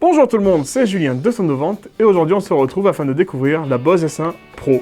Bonjour tout le monde, c'est Julien de Sonovante et aujourd'hui on se retrouve afin de découvrir la Bose S1 Pro.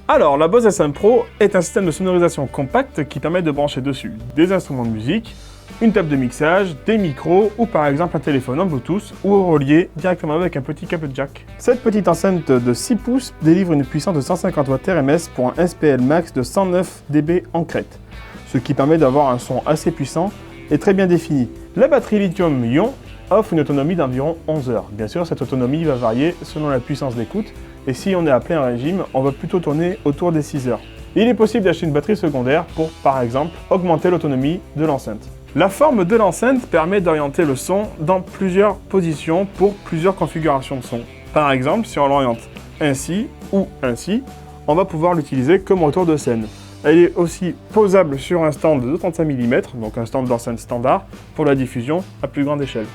Alors, la Bose S1 Pro est un système de sonorisation compact qui permet de brancher dessus des instruments de musique, une table de mixage, des micros ou par exemple un téléphone en Bluetooth ou relié directement avec un petit câble jack. Cette petite enceinte de 6 pouces délivre une puissance de 150 Wh RMS pour un SPL max de 109 dB en crête, ce qui permet d'avoir un son assez puissant et très bien défini. La batterie lithium-ion offre une autonomie d'environ 11 heures. Bien sûr, cette autonomie va varier selon la puissance d'écoute et si on est à plein régime, on va plutôt tourner autour des 6 heures. Il est possible d'acheter une batterie secondaire pour, par exemple, augmenter l'autonomie de l'enceinte. La forme de l'enceinte permet d'orienter le son dans plusieurs positions pour plusieurs configurations de son. Par exemple, si on l'oriente ainsi ou ainsi, on va pouvoir l'utiliser comme retour de scène. Elle est aussi posable sur un stand de 2,35 mm, donc un stand d'enceinte standard, pour la diffusion à plus grande échelle.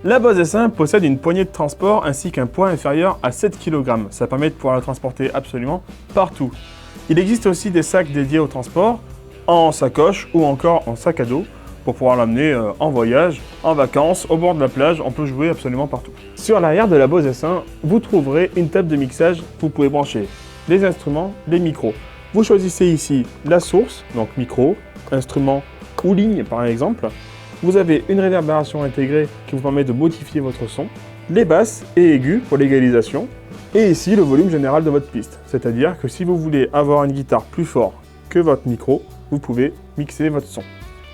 La Bose S1 possède une poignée de transport ainsi qu'un poids inférieur à 7 kg. Ça permet de pouvoir la transporter absolument partout. Il existe aussi des sacs dédiés au transport, en sacoche ou encore en sac à dos, pour pouvoir l'amener en voyage, en vacances, au bord de la plage, on peut jouer absolument partout. Sur l'arrière de la Bose S1, vous trouverez une table de mixage où vous pouvez brancher les instruments, les micros. Vous choisissez ici la source, donc micro, instrument ou ligne par exemple. Vous avez une réverbération intégrée qui vous permet de modifier votre son, les basses et aigus pour l'égalisation, et ici le volume général de votre piste. C'est-à-dire que si vous voulez avoir une guitare plus forte que votre micro, vous pouvez mixer votre son.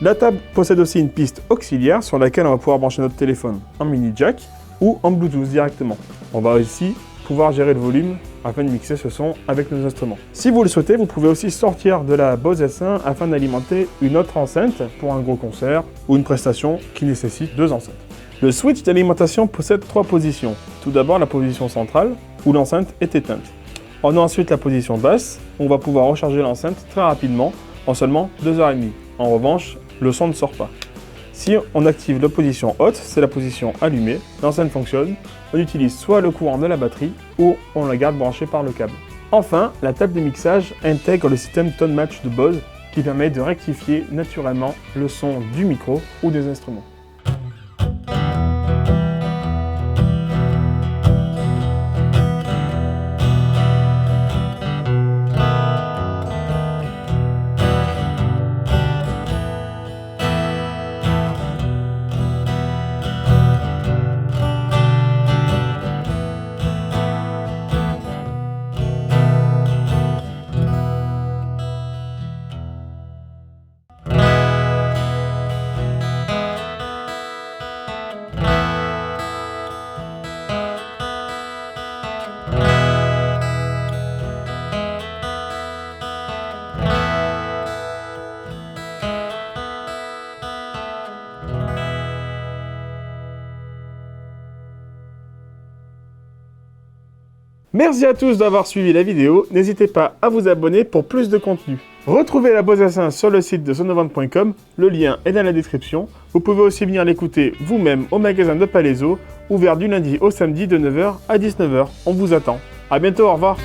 La table possède aussi une piste auxiliaire sur laquelle on va pouvoir brancher notre téléphone en mini jack ou en Bluetooth directement. On va ici pouvoir gérer le volume afin de mixer ce son avec nos instruments. Si vous le souhaitez, vous pouvez aussi sortir de la Bose S1 afin d'alimenter une autre enceinte pour un gros concert ou une prestation qui nécessite 2 enceintes. Le switch d'alimentation possède 3 positions. Tout d'abord la position centrale où l'enceinte est éteinte. On a ensuite la position basse où on va pouvoir recharger l'enceinte très rapidement en seulement 2h30. En revanche, le son ne sort pas. Si on active la position haute, c'est la position allumée, l'enceinte fonctionne, on utilise soit le courant de la batterie ou on la garde branchée par le câble. Enfin, la table de mixage intègre le système Tone Match de Bose qui permet de rectifier naturellement le son du micro ou des instruments. Merci à tous d'avoir suivi la vidéo, n'hésitez pas à vous abonner pour plus de contenu. Retrouvez la Bose S1 sur le site de sonovante.com, le lien est dans la description. Vous pouvez aussi venir l'écouter vous-même au magasin de Palaiso, ouvert du lundi au samedi de 9h à 19h. On vous attend. A bientôt, au revoir.